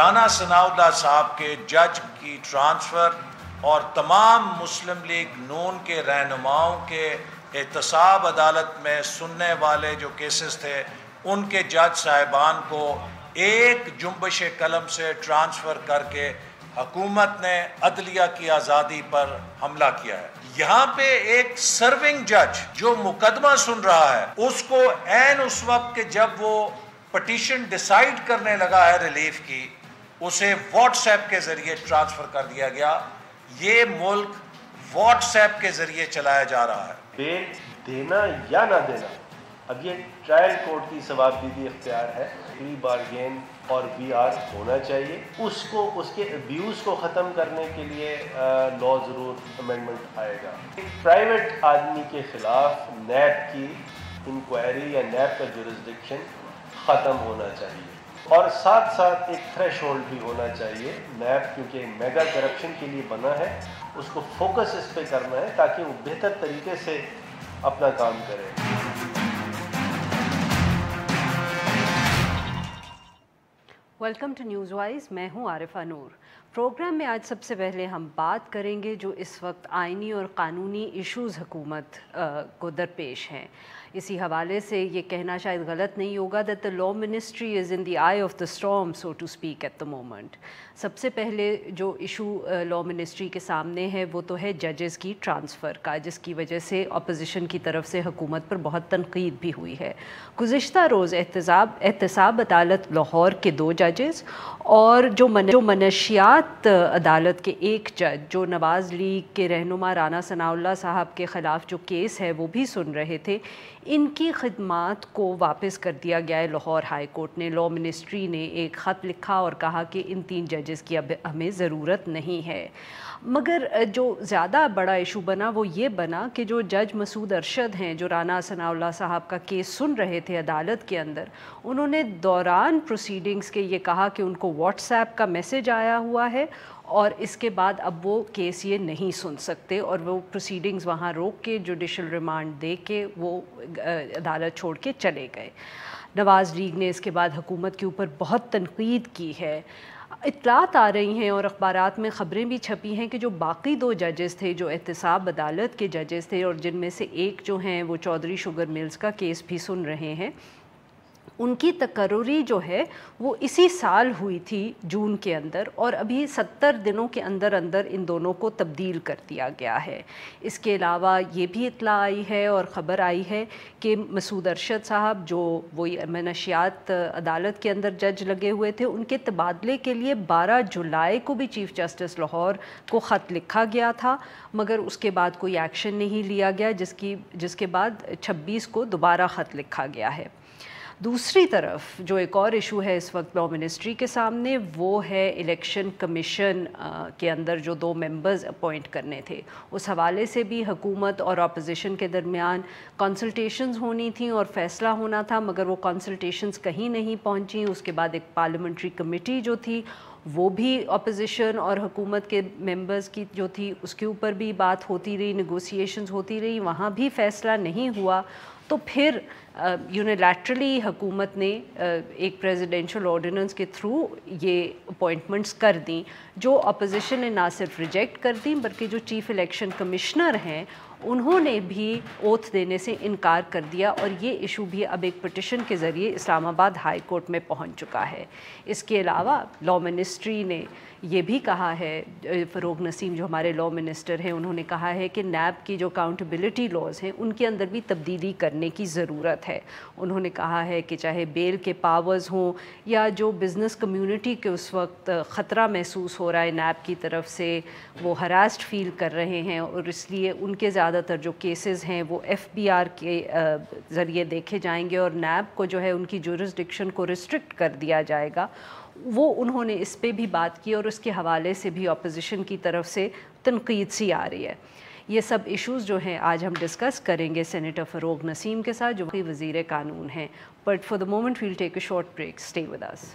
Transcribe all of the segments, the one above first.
رانا ثناءاللہ صاحب کے جج کی ٹرانسفر اور تمام مسلم لیگ نون کے رہنماؤں کے احتساب عدالت میں سننے والے جو کیسز تھے ان کے جج صاحبان کو ایک جنبش قلم سے ٹرانسفر کر کے حکومت نے عدلیہ کی آزادی پر حملہ کیا ہے. یہاں پہ ایک سرونگ جج جو مقدمہ سن رہا ہے اس کو عین اس وقت کہ جب وہ پٹیشن ڈیسائیڈ کرنے لگا ہے ریلیف کی، اسے واٹس ایپ کے ذریعے ٹرانسفر کر دیا گیا. یہ ملک واٹس ایپ کے ذریعے چلایا جا رہا ہے. بیل دینا یا نہ دینا اب یہ ٹرائل کورٹ کی ثوابدیدی اختیار ہے. پری بارگین اور وی آر ہونا چاہیے. اس کے ابیوز کو ختم کرنے کے لیے لا ضرور امینڈمنٹ آئے گا. ایک پرائیویٹ آدمی کے خلاف نیب کی انکوائری یا نیب کا جورسڈکشن ختم ہونا چاہیے، اور ساتھ ساتھ ایک تھریش ہولڈ بھی ہونا چاہیے. نیب کیونکہ میگا کرپشن کے لیے بنا ہے، اس کو فوکس اس پہ کرنا ہے تاکہ وہ بہتر طریقے سے اپنا کام کرے. Welcome to news wise. میں ہوں عارفہ نور. پروگرام میں آج سب سے پہلے ہم بات کریں گے جو اس وقت آئینی اور قانونی ایشوز حکومت کو درپیش ہیں. اسی حوالے سے یہ کہنا شاید غلط نہیں ہوگا that the law ministry is in the eye of the storm, so to speak, at the moment. سب سے پہلے جو ایشو لا منسٹری کے سامنے ہے وہ تو ہے ججز کی ٹرانسفر کا، جس کی وجہ سے اپوزیشن کی طرف سے حکومت پر بہت تنقید بھی ہوئی ہے. گزشتہ روز احتساب عدالت لاہور کے 2 ججز اور جو منشیات عدالت کے ایک جج جو نواز لیگ کے رہنما رانا ثناءاللہ صاحب کے خلاف جو کیس ہے وہ بھی سن رہے تھے، ان کی خدمات کو واپس کر دیا گیا ہے لاہور ہائی کورٹ نے. لا منسٹری نے ایک خط لکھا اور کہا کہ ان 3 ججز کی اب ہمیں ضرورت نہیں ہے. مگر جو زیادہ بڑا ایشو بنا وہ یہ بنا کہ جو جج مسعود ارشد ہیں جو رانا ثناءاللہ صاحب کا کیس سن رہے تھے عدالت کے اندر، انہوں نے دوران پروسیڈنگز کے یہ کہا کہ ان کو واٹس ایپ کا میسج آیا ہوا ہے اور اس کے بعد اب وہ کیس یہ نہیں سن سکتے، اور وہ پروسیڈنگز وہاں روک کے جوڈیشل ریمانڈ دے کے وہ عدالت چھوڑ کے چلے گئے. نواز لیگ نے اس کے بعد حکومت کے اوپر بہت تنقید کی ہے. اطلاعات آ رہی ہیں اور اخبارات میں خبریں بھی چھپی ہیں کہ جو باقی 2 ججز تھے جو احتساب عدالت کے ججز تھے اور جن میں سے ایک جو ہیں وہ چودھری شوگر ملز کا کیس بھی سن رہے ہیں، ان کی تقرری جو ہے وہ اسی سال ہوئی تھی جون کے اندر، اور ابھی 70 دنوں کے اندر ان دونوں کو تبدیل کر دیا گیا ہے. اس کے علاوہ یہ بھی اطلاع آئی ہے اور خبر آئی ہے کہ مسعود ارشد صاحب جو وہی منشیات عدالت کے اندر جج لگے ہوئے تھے، ان کے تبادلے کے لیے 12 جولائی کو بھی چیف جسٹس لاہور کو خط لکھا گیا تھا، مگر اس کے بعد کوئی ایکشن نہیں لیا گیا، جس کے بعد 26 کو دوبارہ خط لکھا گیا ہے. دوسری طرف جو ایک اور ایشو ہے اس وقت لا منسٹری کے سامنے، وہ ہے الیکشن کمیشن کے اندر جو 2 ممبرز اپوائنٹ کرنے تھے. اس حوالے سے بھی حکومت اور اپوزیشن کے درمیان کنسلٹیشنز ہونی تھیں اور فیصلہ ہونا تھا، مگر وہ کنسلٹیشنز کہیں نہیں پہنچیں. اس کے بعد ایک پارلیمنٹری کمیٹی جو تھی وہ بھی اپوزیشن اور حکومت کے ممبرز کی جو تھی اس کے اوپر بھی بات ہوتی رہی، نیگوسیشنز ہوتی رہی، وہاں بھی فیصلہ نہیں ہوا. تو پھر یونیلیٹرلی حکومت نے ایک پریزیڈینشل آرڈیننس کے تھرو یہ اپوائنٹمنٹس کر دیں، جو اپوزیشن نے نہ صرف ریجیکٹ کر دیں بلکہ جو چیف الیکشن کمشنر ہیں انہوں نے بھی اوتھ دینے سے انکار کر دیا، اور یہ ایشو بھی اب ایک پٹیشن کے ذریعے اسلام آباد ہائی کورٹ میں پہنچ چکا ہے. اس کے علاوہ لا منسٹری نے یہ بھی کہا ہے، فروغ نسیم جو ہمارے لا منسٹر ہیں انہوں نے کہا ہے کہ نیب کی جو اکاؤنٹیبلٹی لاز ہیں ان کے اندر بھی تبدیلی کرنے کی ضرورت ہے. انہوں نے کہا ہے کہ چاہے بیل کے پاورز ہوں یا جو بزنس کمیونٹی کے اس وقت خطرہ محسوس ہو رہا ہے نیب کی طرف سے، وہ ہراسڈ فیل کر رہے ہیں اور اس لیے ان کے زیادہ تر جو کیسز ہیں وہ FBR کے ذریعے دیکھے جائیں گے اور نیب کو جو ہے ان کی جورسڈکشن کو ریسٹرکٹ کر دیا جائے گا. وہ انہوں نے اس پہ بھی بات کی اور اس کے حوالے سے بھی اپوزیشن کی طرف سے تنقید سی آ رہی ہے. یہ سب ایشوز جو ہیں آج ہم ڈسکس کریں گے سینیٹر فروغ نسیم کے ساتھ جو وزیر قانون ہیں. But for the moment we'll take a short break. Stay with us.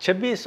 26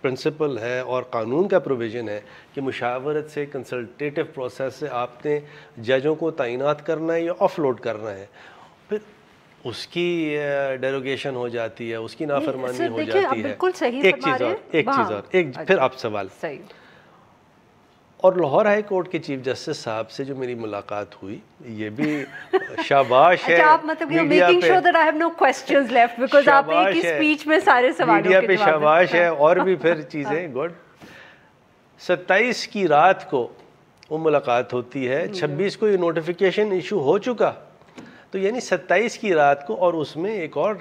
principle ہے اور قانون کا پروویژن ہے کہ مشاورت سے کنسلٹیٹو پروسیس سے آپ نے ججوں کو تعینات کرنا ہے یا آف لوڈ کرنا ہے، پھر اس کی ڈیروگیشن ہو جاتی ہے، اس کی نافرمانی ہو جاتی ہے. ایک چیز اور پھر آپ سوال. اور لاہور ہائی کورٹ کے چیف جسٹس صاحب سے جو میری ملاقات ہوئی، یہ بھی شاباش ہے میڈیا پہ، شاباش ہے. اور بھی پھر چیزیں گڈ. 27 کی رات کو وہ ملاقات ہوتی ہے، 26 کو یہ نوٹیفیکیشن ایشو ہو چکا، تو یعنی 27 کی رات کو. اور اس میں ایک اور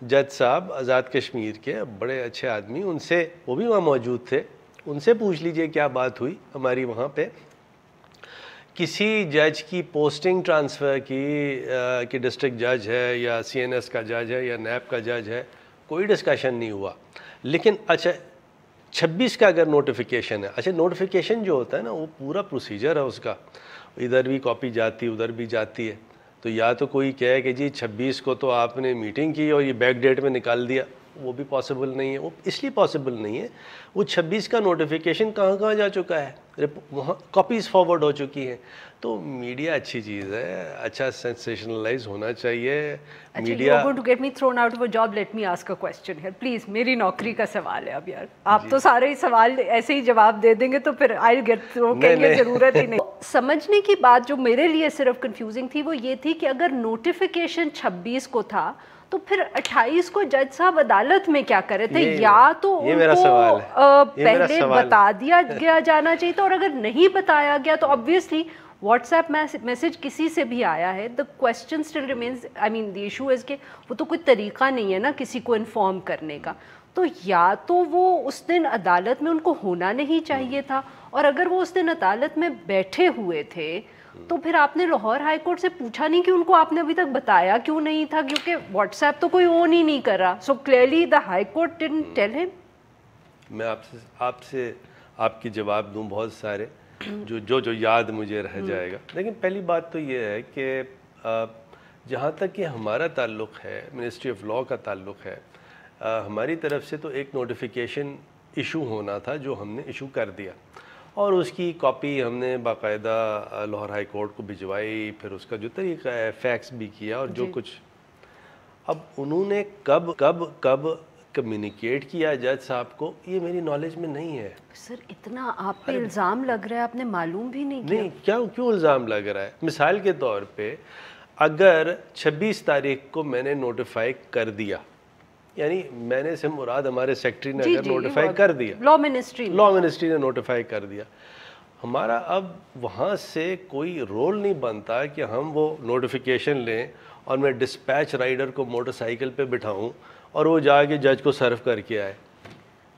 جج صاحب آزاد کشمیر کے بڑے اچھے آدمی، ان سے وہ بھی وہاں موجود تھے، ان سے پوچھ لیجئے کیا بات ہوئی ہماری وہاں پہ. کسی جج کی پوسٹنگ ٹرانسفر کی کہ ڈسٹرکٹ جج ہے یا CNS کا جج ہے یا نیب کا جج ہے، کوئی ڈسکشن نہیں ہوا. لیکن اچھا 26 کا اگر نوٹیفیکیشن ہے، اچھا نوٹیفیکیشن جو ہوتا ہے نا وہ پورا پروسیجر ہے اس کا، ادھر بھی کاپی جاتی ہے ادھر بھی جاتی ہے. تو یا تو کوئی کہے کہ جی 26 کو تو آپ نے میٹنگ کی اور یہ بیک ڈیٹ میں نکال دیا، وہ بھی پاسبل نہیں ہے. وہ اس لیے پاسبل نہیں ہے، وہ 26 کا نوٹیفیکیشن کہاں جا چکا ہے، وہاں کاپیز فارورڈ ہو چکی ہیں. تو میڈیا اچھی چیز ہے، اچھا سینسیشنلائز ہونا چاہیے میڈیا. پلیز میری نوکری کا سوال ہے اب یار، آپ تو سارے سوال ایسے ہی جواب دے دیں گے تو پھر آئی گیٹ تھرو کے لیے ضرورت ہی نہیں. سمجھنے کی بات جو میرے لیے صرف کنفیوزنگ تھی وہ یہ تھی کہ اگر نوٹیفیکیشن 26 کو تھا تو پھر 28 کو جج صاحب عدالت میں کیا کرے تھے؟ یا تو ان کو پہلے بتا دیا گیا جانا چاہیے تھا، اور اگر نہیں بتایا گیا تو obviously واٹس ایپ میسج کسی سے بھی آیا ہے، the question still remains, I mean the issue is کہ وہ تو کوئی طریقہ نہیں ہے نا کسی کو انفارم کرنے کا. تو یا تو وہ اس دن عدالت میں ان کو ہونا نہیں چاہیے تھا، اور اگر وہ اس دن عدالت میں بیٹھے ہوئے تھے تو پھر آپ نے لاہور ہائی کورٹ سے پوچھا نہیں کہ ان کو آپ نے ابھی تک بتایا کیوں نہیں تھا، کیونکہ واٹس ایپ تو کوئی اون ہی نہیں کر رہا. So clearly the high court didn't tell ہم. میں آپ سے آپ کی جواب دوں بہت سارے جو یاد مجھے رہ جائے گا. لیکن پہلی بات تو یہ ہے کہ جہاں تک کہ ہمارا تعلق ہے، منسٹری آف لاء کا تعلق ہے، ہماری طرف سے تو ایک نوٹیفیکیشن ایشو ہونا تھا جو ہم نے ایشو کر دیا، اور اس کی کاپی ہم نے باقاعدہ لاہور ہائی کورٹ کو بھجوائی، پھر اس کا جو طریقہ ہے فیکس بھی کیا اور جو کچھ. اب انہوں نے کب کمیونیکیٹ کیا جج صاحب کو، یہ میری نالج میں نہیں ہے. سر اتنا آپ پہ الزام لگ رہا ہے، آپ نے معلوم بھی نہیں کیا؟ نہیں، کیوں الزام لگ رہا ہے؟ مثال کے طور پہ اگر 26 تاریخ کو میں نے نوٹیفائی کر دیا، یعنی میں نے سے مراد ہمارے سیکٹری نے اگر نوٹیفائی کر دیا، لا منسٹری نے نوٹیفائی کر دیا، ہمارا اب وہاں سے کوئی رول نہیں بنتا کہ ہم وہ نوٹیفیکیشن لیں اور میں ڈسپیچ رائڈر کو موٹر سائیکل پہ بٹھاؤں اور وہ جا کے جج کو سرو کر کے آئے.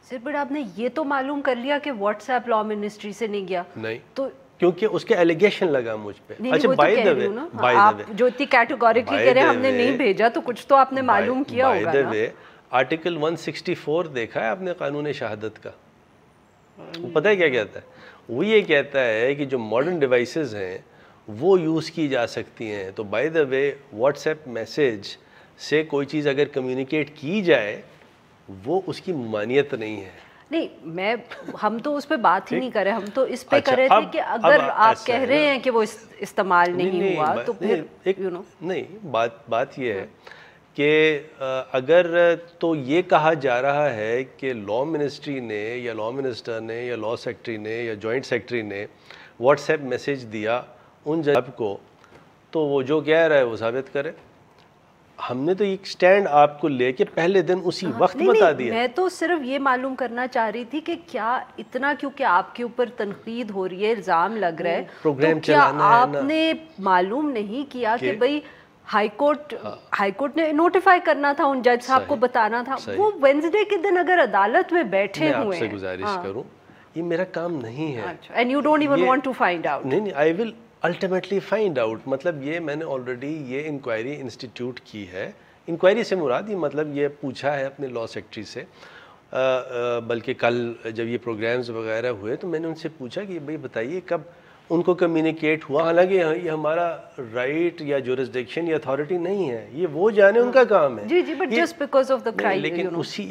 سر بٹ آپ نے یہ تو معلوم کر لیا کہ واٹس ایپ لا منسٹری سے نہیں گیا؟ نہیں، تو کیونکہ اس کے ایلیگیشن لگا مجھ پہ. اچھا بائی دا وے، آپ جو اتنی کیٹیگوریکلی کہہ رہے ہیں ہم نے نہیں بھیجا، تو کچھ تو آپ نے معلوم کیا ہوگا نا. بائی دا وے آرٹیکل 164 دیکھا ہے آپ نے قانون شہادت کا؟ وہ پتہ ہے کیا کہتا ہے؟ وہ یہ کہتا ہے کہ جو ماڈرن ڈیوائسز ہیں وہ یوز کی جا سکتی ہیں. تو by the way what's app message سے کوئی چیز اگر کمیونیکیٹ کی جائے وہ اس کی ممانعت نہیں ہے. نہیں، ہم تو اس پہ بات ہی نہیں کر رہے، ہم تو اس پہ کر رہے تھے کہ اگر آپ کہہ رہے ہیں کہ وہ استعمال نہیں ہوا تو پھر نہیں، بات یہ ہے کہ اگر تو یہ کہا جا رہا ہے کہ لا منسٹری نے یا لا منسٹر نے یا لا سیکٹری نے یا جوائنٹ سیکٹری نے واٹس ایپ میسیج دیا ان جج کو، تو وہ جو کہہ رہا ہے وہ ثابت کرے. ہم نے تو ایک سٹینڈ آپ کو لے کے پہلے دن اسی وقت بتا دیا. میں تو صرف یہ معلوم کرنا چاہ رہی تھی کہ کیا اتنا کیونکہ آپ کے اوپر تنقید ہو رہی ہے، الزام لگ رہا ہے، پروگرام کیا آپ نے معلوم نہیں کیا کہ بھئی ہائی کورٹ نے نوٹیفائی کرنا تھا ان جج صاحب کو، بتانا تھا. وہ وینسڈے کے دن اگر عدالت میں بیٹھے ہوئے ہیں، میں آپ سے گزارش کروں، یہ میرا کام نہیں ہے. And you don't even want to find out. نہیں، I will ultimately find out. مطلب یہ میں نے آلریڈی یہ انکوائری انسٹیٹیوٹ کی ہے. انکوائری سے مراد یہ مطلب یہ پوچھا ہے اپنے لا سیکٹری سے، بلکہ کل جب یہ پروگرامز وغیرہ ہوئے تو میں نے ان سے پوچھا کہ بھائی بتائیے کب ان کو کمیونیکیٹ ہوا, حالانکہ یہ ہمارا رائٹ یا جورسڈکشن یا اتھارٹی نہیں ہے, یہ وہ جانے ان کا کام ہے. جی but just because of the crime. لیکن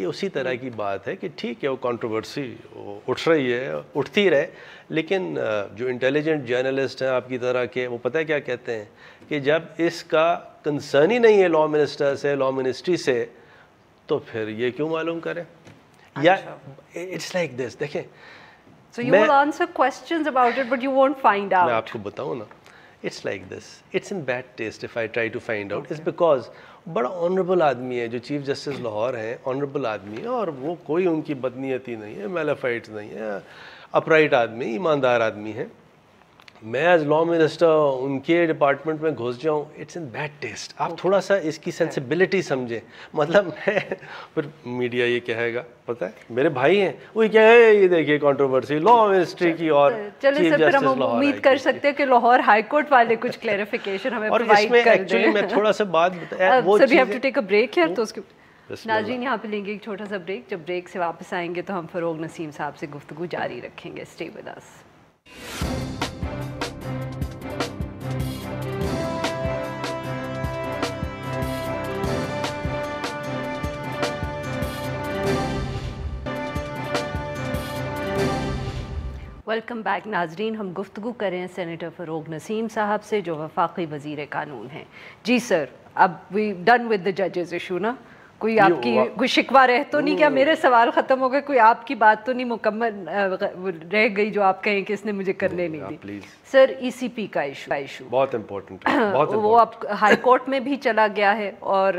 اسی طرح کی بات ہے کہ ٹھیک ہے وہ کنٹروورسی اٹھ رہی ہے, اٹھتی رہے, لیکن جو انٹیلیجنٹ جرنلسٹ ہیں آپ کی طرح کے, وہ پتہ ہے کیا کہتے ہیں کہ جب اس کا کنسرن ہی نہیں ہے لا منسٹر سے, لا منسٹری سے, تو پھر یہ کیوں معلوم کریں. یا اٹس لائک دس, دیکھیں So you will answer questions about it, but you won't find out. میں آپ کو بتاؤں نا, it's like this, it's in bad taste if I try to find out. It's because بڑا آنریبل آدمی ہے جو چیف جسٹس لاہور ہیں, آنریبل آدمی ہے, اور وہ کوئی ان کی بدنیتی نہیں ہے, میلافائٹس نہیں ہے, اپرائٹ آدمی, ایماندار آدمی ہے. میں ایز لا منسٹر ان کے ڈپارٹمنٹ میں گھس جاؤں, اٹس ان بیڈ ٹیسٹ. آپ تھوڑا سا اس کی سینسیبلٹی سمجھیں. مطلب میں پھر میڈیا یہ کہے گا, پتہ ہے میرے بھائی ہیں, وہ کیا ہے, یہ دیکھیے کنٹروورسی لا منسٹری کی, اور چلے سر پھر ہم امید کر سکتے ہیں کہ لاہور ہائی کورٹ والے کچھ کلیریفیکیشن ہمیں پرووائڈ کر دیں. میں تھوڑا سا بات بتایا, وہ sir we have to take a break here, تو اس کے ناظرین یہاں پہ لیں گے ایک چھوٹا سا بریک. جب بریک سے واپس آئیں گے تو ہم فروغ نسیم صاحب سے گفتگو جاری رکھیں گے. Stay with us. Welcome back ناظرین. ہم گفتگو کریں سینیٹر فروغ نسیم صاحب سے جو وفاقی وزیر قانون ہیں. جی سر, اب وی ڈن ود دا ججز ایشو نا, کوئی آپ کی کوئی شکوہ رہ تو نہیں, کیا میرے سوال ختم ہو گئے, کوئی آپ کی بات تو نہیں مکمل رہ گئی جو آپ کہیں کہ اس نے مجھے کرنے نہیں دی. سر ای سی پی کا ایشو بہت امپورٹنٹ, وہ اب ہائی کورٹ میں بھی چلا گیا ہے, اور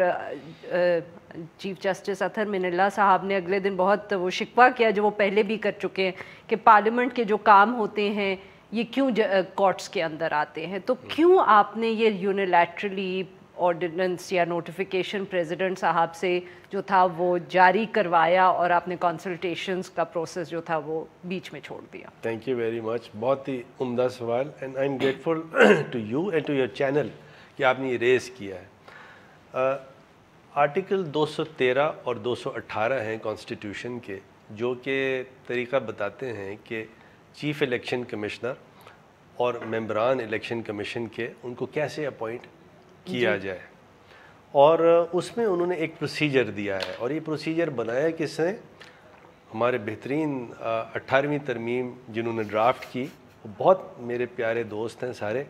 چیف جسٹس اطہر من اللہ صاحب نے اگلے دن بہت وہ شکوہ کیا جو وہ پہلے بھی کر چکے ہیں کہ پارلیمنٹ کے جو کام ہوتے ہیں یہ کیوں کورٹس کے اندر آتے ہیں. تو کیوں آپ نے یہ یونیلیٹرلی آرڈیننس یا نوٹیفیکیشن پریزیڈنٹ صاحب سے جو تھا وہ جاری کروایا, اور آپ نے کنسلٹیشنز کا پروسیس جو تھا وہ بیچ میں چھوڑ دیا؟ تھینک یو ویری مچ, بہت ہی عمدہ سوال, and I am grateful to you and to your channel کہ آپ نے یہ ریز کیا ہے. آرٹیکل 213 اور 218 ہیں کانسٹیٹیوشن کے, جو کہ طریقہ بتاتے ہیں کہ چیف الیکشن کمشنر اور ممبران الیکشن کمیشن کے ان کو کیسے اپوائنٹ کیا جائے, اور اس میں انہوں نے ایک پروسیجر دیا ہے, اور یہ پروسیجر بنایا کس نے, ہمارے بہترین 18ویں ترمیم جنہوں نے ڈرافٹ کی, وہ بہت میرے پیارے دوست ہیں سارے,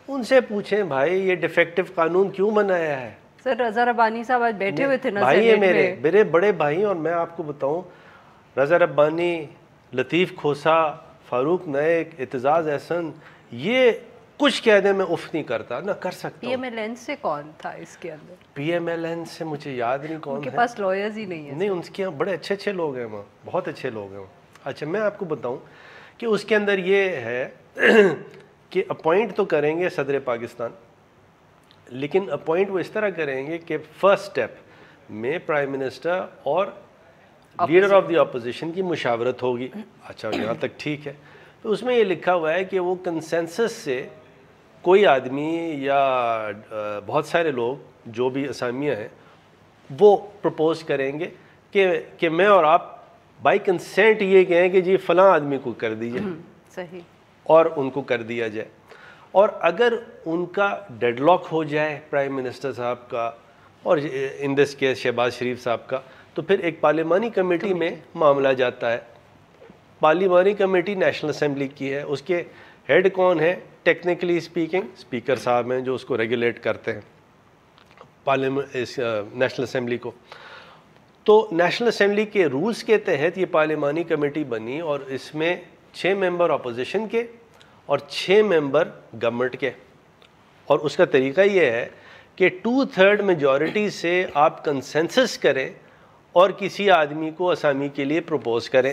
ان سے پوچھیں بھائی یہ ڈیفیکٹو قانون کیوں بنایا ہے. سر رضا ربانی صاحب آج بیٹھے ہوئے تھے نا, بھائی ہیں میرے بڑے بھائی, اور میں آپ کو بتاؤں رضا ربانی, لطیف کھوسا, فاروق نائک, اعتزاز احسن, یہ کچھ کہہ دیں میں اف نہیں کرتا, نہ کر سکتا. پی ایم ایل این سے کون تھا اس کے اندر؟ پی ایم ایل این سے مجھے یاد نہیں کون ہے, ان کے پاس لائرز ہی نہیں ہیں. نہیں, ان کے یہاں بڑے اچھے لوگ ہیں وہاں, بہت اچھے لوگ ہیں. اچھا میں آپ کو بتاؤں کہ اس کے اندر یہ ہے کہ اپوائنٹ تو کریں گے صدر پاکستان, لیکن اپوائنٹ وہ اس طرح کریں گے کہ فرسٹ سٹیپ میں پرائم منسٹر اور لیڈر آف دی اپوزیشن کی مشاورت ہوگی. اچھا یہاں تک ٹھیک ہے. تو اس میں یہ لکھا ہوا ہے کہ وہ کنسنسس سے کوئی آدمی یا بہت سارے لوگ جو بھی اسامیاں ہیں وہ پرپوز کریں گے کہ میں اور آپ بائی کنسینٹ یہ کہیں کہ جی فلاں آدمی کو کر دیجیے, صحیح, اور ان کو کر دیا جائے. اور اگر ان کا ڈیڈ لاک ہو جائے پرائم منسٹر صاحب کا اور ان دس کیس شہباز شریف صاحب کا, تو پھر ایک پارلیمانی کمیٹی میں معاملہ جاتا ہے. پارلیمانی کمیٹی نیشنل اسمبلی کی ہے, اس کے ہیڈ کون ہے, ٹیکنیکلی اسپیکنگ اسپیکر صاحب ہیں جو اس کو ریگولیٹ کرتے ہیں نیشنل اسمبلی کو. تو نیشنل اسمبلی کے رولز کے تحت یہ پارلیمانی کمیٹی بنی, اور اس میں 6 ممبر اپوزیشن کے اور 6 ممبر گورنمنٹ کے. اور اس کا طریقہ یہ ہے کہ 2/3 میجورٹی سے آپ کنسنسس کریں اور کسی آدمی کو اسامی کے لیے پروپوز کریں.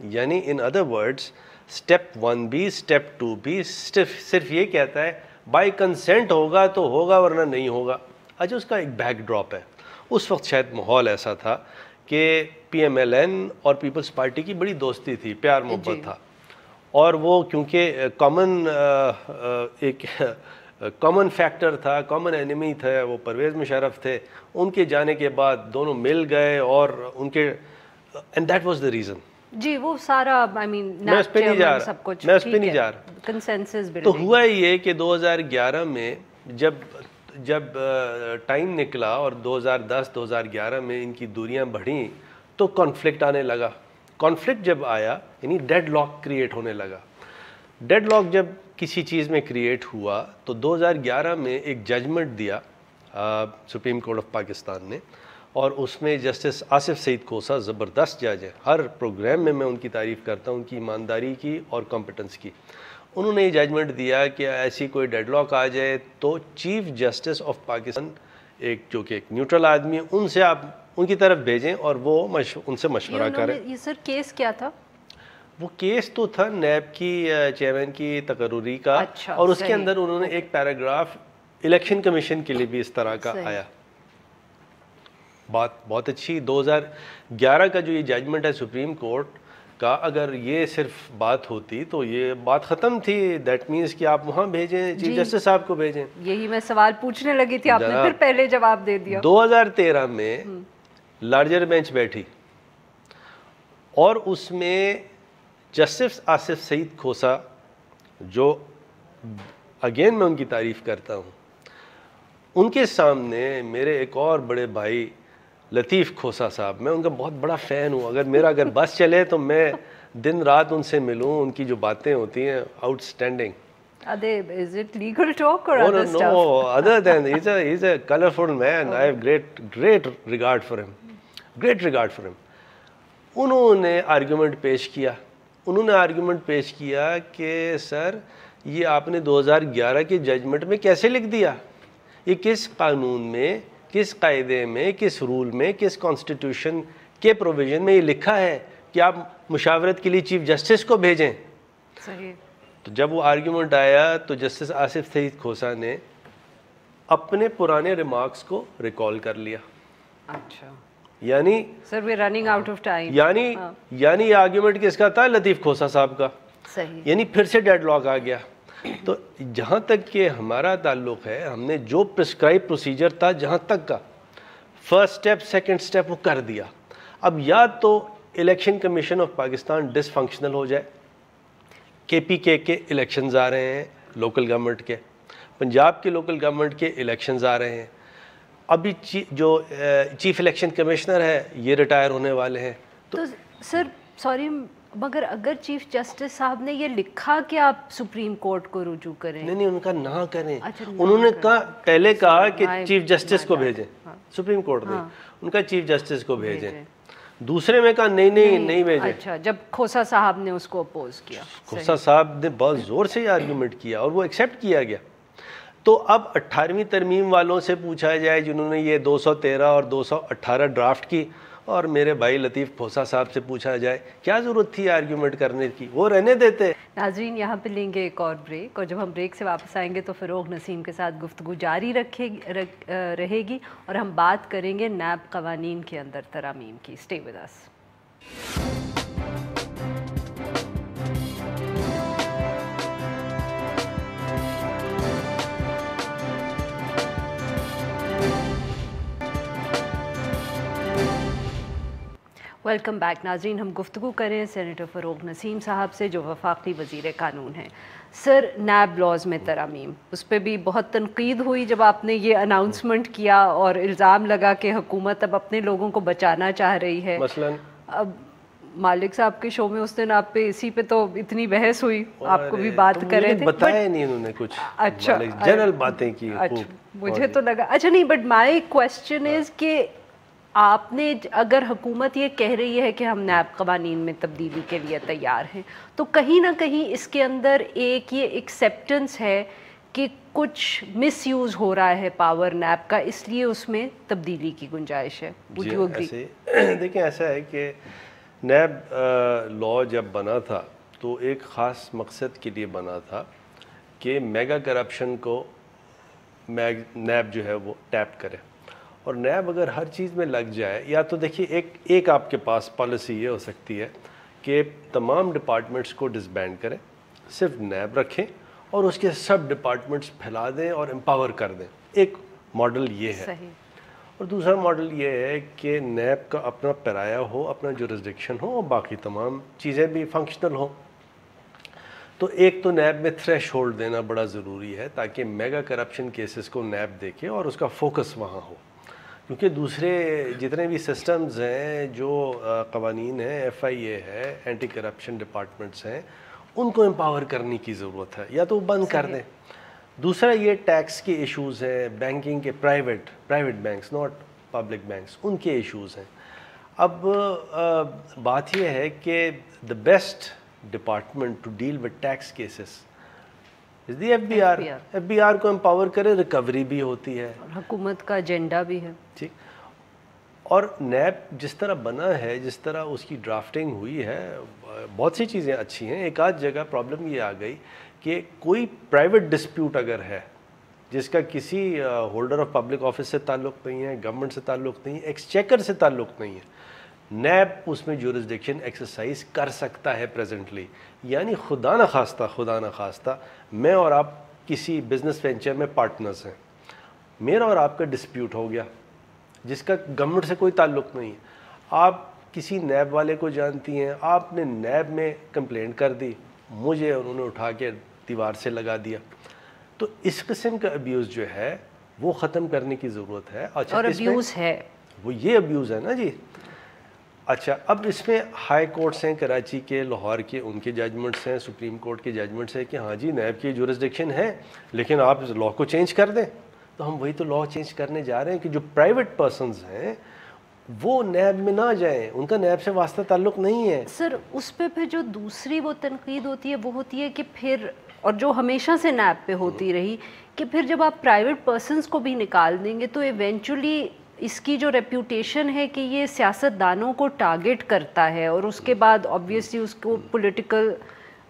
یعنی in other words step 1B step 2B صرف یہ کہتا ہے بائی کنسنٹ ہوگا تو ہوگا ورنہ نہیں ہوگا. اچھا اس کا ایک بیک ڈراپ ہے. اس وقت شاید ماحول ایسا تھا کہ پی ایم ایل این اور پیپلز پارٹی کی بڑی دوستی تھی, پیار محبت تھا, اور وہ کیونکہ ایک کامن فیکٹر تھا, کامن اینیمی تھا, وہ پرویز مشرف تھے, ان کے جانے کے بعد دونوں مل گئے, اور ان کے and that was the reason. جی وہ سارا آئی مین میں اس پہ نہیں جا رہا، سب کچھ میں اس پہ نہیں جا رہا، کنسنسس تو ہوا یہ کہ 2011 میں جب ٹائم نکلا اور 2010-2011 میں ان کی دوریاں بڑھیں تو کانفلکٹ آنے لگا. کانفلکٹ جب آیا یعنی ڈیڈ لاک کریٹ ہونے لگا. ڈیڈ لاک جب کسی چیز میں کریٹ ہوا تو 2011 میں ایک ججمنٹ دیا سپریم کورٹ آف پاکستان نے، اور اس میں جسٹس آصف سعید کھوسا زبردست جج ہے، ہر پروگرام میں ان کی تعریف کرتا ہوں، ان کی ایمانداری کی اور کمپٹنس کی. انہوں نے یہ ججمنٹ دیا کہ ایسی کوئی ڈیڈ لاک آ جائے تو چیف جسٹس آف پاکستان جو کہ ایک نیوٹرل آدمی ہے، ان سے آپ ان کی طرف بھیجیں اور وہ ان سے مشورہ کریں. یہ سر کیس کیا تھا؟ وہ کیس تو تھا نیب کی چیئرمین کی تقرری کا، اور اس کے اندر انہوں نے ایک پیراگراف الیکشن کمیشن کے لیے بھی اس طرح کا آیا. بات بہت اچھی. 2011 کا جو یہ ججمنٹ ہے سپریم کورٹ کا، اگر یہ صرف بات ہوتی تو یہ بات ختم تھی. دیٹ مینس کہ آپ وہاں بھیجیں، چیف جسٹس صاحب کو بھیجیں. یہی میں سوال پوچھنے لگی تھی، آپ نے پھر پہلے جواب دے دیا. 2013 میں لارجر بینچ بیٹھی اور اس میں جسٹس آصف سعید کھوسا، جو اگین میں ان کی تعریف کرتا ہوں، ان کے سامنے میرے ایک اور بڑے بھائی لطیف کھوسا صاحب، میں ان کا بہت بڑا فین ہوں. اگر بس چلے تو میں دن رات ان سے ملوں. ان کی جو باتیں ہوتی ہیں out standing. Is it legal talk or other stuff? No, other than he's a colorful man. I have great regard for him. Great regard for him. انہوں نے آرگیومنٹ پیش کیا کہ سر یہ آپ نے 2011 کے ججمنٹ میں کیسے لکھ دیا؟ یہ کس قانون میں، کس قاعدے میں، کس رول میں، کس کانسٹیٹیوشن کے پروویژن میں یہ لکھا ہے کہ آپ مشاورت کے لیے چیف جسٹس کو بھیجیں؟ صحیح. تو جب وہ آرگیومنٹ آیا تو جسٹس آصف سعید کھوسا نے اپنے پرانے ریمارکس کو ریکال کر لیا. اچھا، یعنی سر وی رننگ آؤٹ آف ٹائم. یعنی یہ آرگیومنٹ کس کا تھا؟ لطیف کھوسا صاحب کا. صحیح. یعنی پھر سے ڈیڈ لاک آ گیا. تو جہاں تک کہ ہمارا تعلق ہے، ہم نے جو پرسکرائب پروسیجر تھا جہاں تک کا، فرسٹ سٹیپ سیکنڈ سٹیپ وہ کر دیا. اب یا تو election commission of Pakistan dysfunctional ہو جائے. KPK کے الیکشنز آ رہے ہیں لوکل گورنمنٹ کے، پنجاب کے لوکل گورنمنٹ کے الیکشنز آ رہے ہیں. ابھی جو چیف الیکشن کمشنر ہے یہ ریٹائر ہونے والے ہیں. تو سر سوری، مگر اگر چیف جسٹس صاحب نے یہ لکھا کہ آپ سپریم کورٹ کو رجوع کریں. نہیں ان کا نہ کریں. انہوں نے پہلے کہا کہ چیف جسٹس کو بھیجیں، سپریم کورٹ نے ان کا چیف جسٹس کو بھیجیں. دوسرے میں کہا نہیں بھیجیں. اچھا، جب کھوسا صاحب نے اس کو اپوز کیا، کھوسا صاحب نے بہت زور سے یہ آرگیومنٹ کیا اور وہ ایکسیپٹ کیا گیا. تو اب 18ویں ترمیم والوں سے پوچھا جائے جنہوں نے یہ 213 اور 218 ڈرافٹ کی، اور میرے بھائی لطیف کھوسا صاحب سے پوچھا جائے کیا ضرورت تھی آرگیومنٹ کرنے کی، وہ رہنے دیتے. ناظرین یہاں پہ لیں گے ایک اور بریک، اور جب ہم بریک سے واپس آئیں گے تو فروغ نسیم کے ساتھ گفتگو جاری رہے گی اور ہم بات کریں گے نیب قوانین کے اندر ترامیم کی. Stay with us. Welcome back. ناظرین ہم گفتگو کریں سینیٹر فروغ نسیم صاحب سے جو وفاقی وزیر قانون ہیں. سر نیب لاز میں ترامیم، اس پہ بھی بہت تنقید ہوئی جب آپ نے یہ اناؤنسمنٹ کیا اور الزام لگا کہ حکومت اب اپنے لوگوں کو بچانا چاہ رہی ہے. مثلاً اب مالک صاحب کے شو میں اس دن آپ پہ اسی پہ تو اتنی بحث ہوئی، آپ کو بھی بات کر رہے تھے. بتایا نہیں انہوں نے کچھ. اچھا جنرل باتیں کی. مجھے تو لگا اچھا نہیں، بٹ مائی کوشچن از کہ آپ نے اگر حکومت یہ کہہ رہی ہے کہ ہم نیب قوانین میں تبدیلی کے لیے تیار ہیں، تو کہیں نہ کہیں اس کے اندر ایک یہ ایکسیپٹنس ہے کہ کچھ مس یوز ہو رہا ہے پاور نیب کا، اس لیے اس میں تبدیلی کی گنجائش ہے. دیکھیں ایسا ہے کہ نیب لا جب بنا تھا تو ایک خاص مقصد کے لیے بنا تھا کہ میگا کرپشن کو نیب جو ہے وہ ٹیپ کرے. اور نیب اگر ہر چیز میں لگ جائے، یا تو دیکھیے ایک آپ کے پاس پالیسی یہ ہو سکتی ہے کہ تمام ڈپارٹمنٹس کو ڈسبینڈ کریں، صرف نیب رکھیں اور اس کے سب ڈپارٹمنٹس پھیلا دیں اور امپاور کر دیں. ایک ماڈل یہ ہے. اور دوسرا ماڈل یہ ہے کہ نیب کا اپنا پیرایا ہو، اپنا جورسڈکشن ہو، اور باقی تمام چیزیں بھی فنکشنل ہوں. تو ایک تو نیب میں تھریش ہولڈ دینا بڑا ضروری ہے تاکہ میگا کرپشن کیسز کو نیب دیکھے اور اس کا فوکس وہاں ہو. کیونکہ دوسرے جتنے بھی سسٹمز ہیں، جو قوانین ہیں، ایف آئی اے ہے، اینٹی کرپشن ڈپارٹمنٹس ہیں، ان کو امپاور کرنے کی ضرورت ہے، یا تو وہ بند کر دیں. دوسرا یہ ٹیکس کے ایشوز ہیں، بینکنگ کے private banks, not public banks, ان کے ایشوز ہیں. اب بات یہ ہے کہ the best department to deal with tax cases is the F B R. F B R کو امپاور کرے، ریکوری بھی ہوتی ہے، حکومت کا ایجنڈا بھی ہے. ٹھیک. اور نیب جس طرح بنا ہے، جس طرح اس کی ڈرافٹنگ ہوئی ہے، بہت سی چیزیں اچھی ہیں. ایک آدھ جگہ پرابلم یہ آ گئی کہ کوئی پرائیویٹ ڈسپیوٹ اگر ہے جس کا کسی ہولڈر آف پبلک آفس سے تعلق نہیں ہے، گورنمنٹ سے تعلق نہیں ہے، ایکسچیکر سے تعلق نہیں ہے، نیب اس میں جورسڈکشن ایکسرسائز کر سکتا ہے پریزنٹلی. یعنی خدا نخواستہ میں اور آپ کسی بزنس وینچر میں پارٹنرز ہیں، میرا اور آپ کا ڈسپیوٹ ہو گیا جس کا گورنمنٹ سے کوئی تعلق نہیں ہے. آپ کسی نیب والے کو جانتی ہیں، آپ نے نیب میں کمپلینٹ کر دی، مجھے انہوں نے اٹھا کے دیوار سے لگا دیا. تو اس قسم کا ابیوز جو ہے وہ ختم کرنے کی ضرورت ہے. اچھا، اور ابیوز ہے وہ یہ ابیوز ہے نا جی. اچھا، اب اس میں ہائی کورٹس ہیں، کراچی کے، لاہور کے، ان کے ججمنٹس ہیں، سپریم کورٹ کے ججمنٹس ہیں کہ ہاں جی نیب کی جورسڈکشن ہے، لیکن آپ لا کو چینج کر دیں. تو ہم وہی تو لا چینج کرنے جا رہے ہیں کہ جو پرائیویٹ پرسنز ہیں وہ نیب میں نہ جائیں، ان کا نیب سے واسطہ تعلق نہیں ہے. سر اس پہ پھر جو دوسری وہ تنقید ہوتی ہے وہ ہوتی ہے کہ پھر، اور جو ہمیشہ سے نیب پہ ہوتی رہی، کہ پھر جب آپ پرائیویٹ پرسنز کو بھی نکال دیں گے تو ایونچولی اس کی جو ریپیوٹیشن ہے کہ یہ سیاست دانوں کو ٹارگٹ کرتا ہے، اور اس کے بعد آبویسلی اس کو پولیٹیکل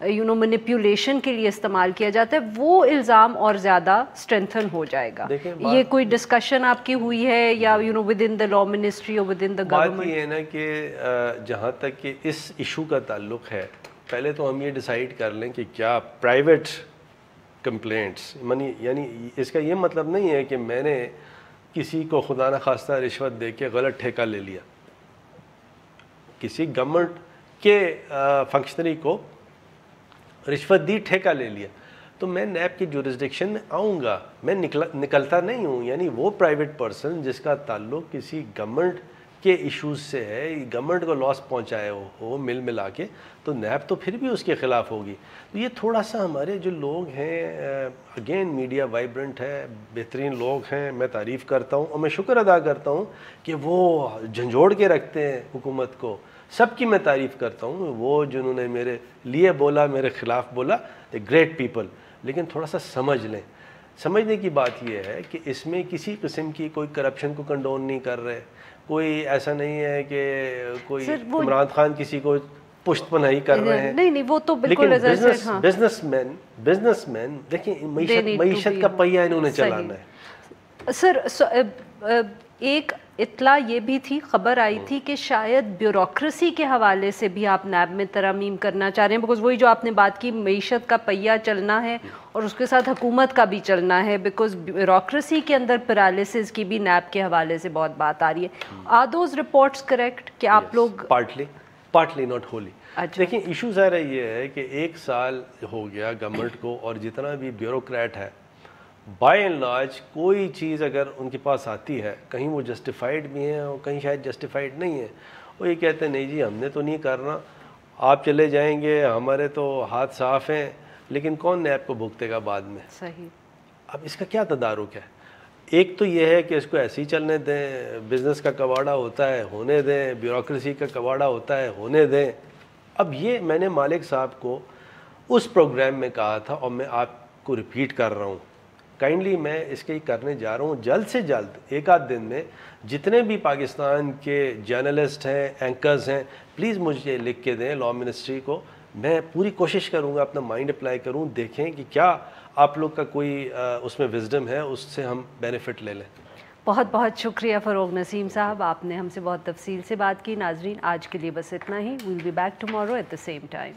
مینیپولیشن کے لیے استعمال کیا جاتا ہے، وہ الزام اور زیادہ اسٹرینتھن ہو جائے گا. یہ کوئی ڈسکشن آپ کی ہوئی ہے یا with in the law ministry اور ود ان دا گورنمنٹ؟ بات یہ ہے نا کہ جہاں تک کہ اس ایشو کا تعلق ہے، پہلے تو ہم یہ ڈیسائیڈ کر لیں کہ کیا پرائیویٹ کمپلینٹس، یعنی اس کا یہ مطلب نہیں ہے کہ میں نے کسی کو خدا نخواستہ رشوت دے کے غلط ٹھیکہ لے لیا، کسی گورنمنٹ کے فنکشنری کو رشوت دی، ٹھیکہ لے لیا، تو میں نیب کی جورسڈکشن میں آؤں گا، میں نکلتا نہیں ہوں. یعنی وہ پرائیویٹ پرسن جس کا تعلق کسی گورنمنٹ کے ایشوز سے ہے، گورنمنٹ کو لاس پہنچائے ہو ملا کے، تو نیب تو پھر بھی اس کے خلاف ہوگی. تو یہ تھوڑا سا ہمارے جو لوگ ہیں، اگین میڈیا وائبرنٹ ہے، بہترین لوگ ہیں، میں تعریف کرتا ہوں اور میں شکر ادا کرتا ہوں کہ وہ جھنجھوڑ کے رکھتے ہیں حکومت کو. سب کی میں تعریف کرتا ہوں، وہ جنہوں نے میرے لیے بولا، میرے خلاف بولا، گریٹ پیپل. لیکن تھوڑا سا سمجھ لیں. سمجھنے کی بات یہ ہے کہ اس میں کسی قسم کی کوئی کرپشن کو کنڈون نہیں کر رہے، کوئی ایسا نہیں ہے کہ کوئی عمران خان کسی کو پشت پناہی کر رہے ہیں. نہیں وہ تو بالکل. لیکن بزنس مین دیکھیں، معیشت کا پہیہ انہوں نے چلانا ہے. سر ایک اطلاع یہ بھی تھی، خبر آئی تھی کہ شاید بیوروکریسی کے حوالے سے بھی آپ نیب میں ترامیم کرنا چاہ رہے ہیں، بیکاز وہی جو آپ نے بات کی، معیشت کا پہیہ چلنا ہے اور اس کے ساتھ حکومت کا بھی چلنا ہے، بیکاز بیوروکریسی کے اندر پیرالسس کی بھی نیب کے حوالے سے بہت بات آ رہی ہے. آر دوز رپورٹس کریکٹ کہ آپ لوگ پارٹلی ناٹ ہولی؟ دیکھیں، ایشو ظاہر یہ ہے کہ 1 سال ہو گیا گورنمنٹ کو، اور جتنا بھی بیوروکریٹ ہے بائی اینڈ لارج کوئی چیز اگر ان کے پاس آتی ہے، کہیں وہ جسٹیفائڈ بھی ہیں اور کہیں شاید جسٹیفائڈ نہیں ہے. وہ یہ کہتے ہیں نہیں جی ہم نے تو نہیں کرنا، آپ چلے جائیں گے، ہمارے تو ہاتھ صاف ہیں. لیکن کون نیب کو بھگتے گا بعد میں؟ صحیح. اب اس کا کیا تدارک ہے؟ ایک تو یہ ہے کہ اس کو ایسے ہی چلنے دیں، بزنس کا کواڑا ہوتا ہے ہونے دیں، بیوروکریسی کا کواڑا ہوتا ہے ہونے دیں. اب یہ میں نے مالک صاحب کو اس پروگرام میں کہا تھا اور میں آپ کو ریپیٹ کر رہا ہوں، کائنڈلی میں اس کے کرنے جا رہا ہوں جلد سے جلد 1 آدھ دن میں. جتنے بھی پاکستان کے جرنلسٹ ہیں، اینکرز ہیں، پلیز مجھے لکھ کے دیں لا منسٹری کو. میں پوری کوشش کروں گا، اپنا مائنڈ اپلائی کروں، دیکھیں کہ کیا آپ لوگ کا کوئی اس میں وزڈم ہے، اس سے ہم بینیفٹ لے لیں. بہت بہت شکریہ فروغ نسیم صاحب، آپ نے ہم سے بہت تفصیل سے بات کی. ناظرین آج کے لیے بس اتنا ہی. We'll be back tomorrow at the same time.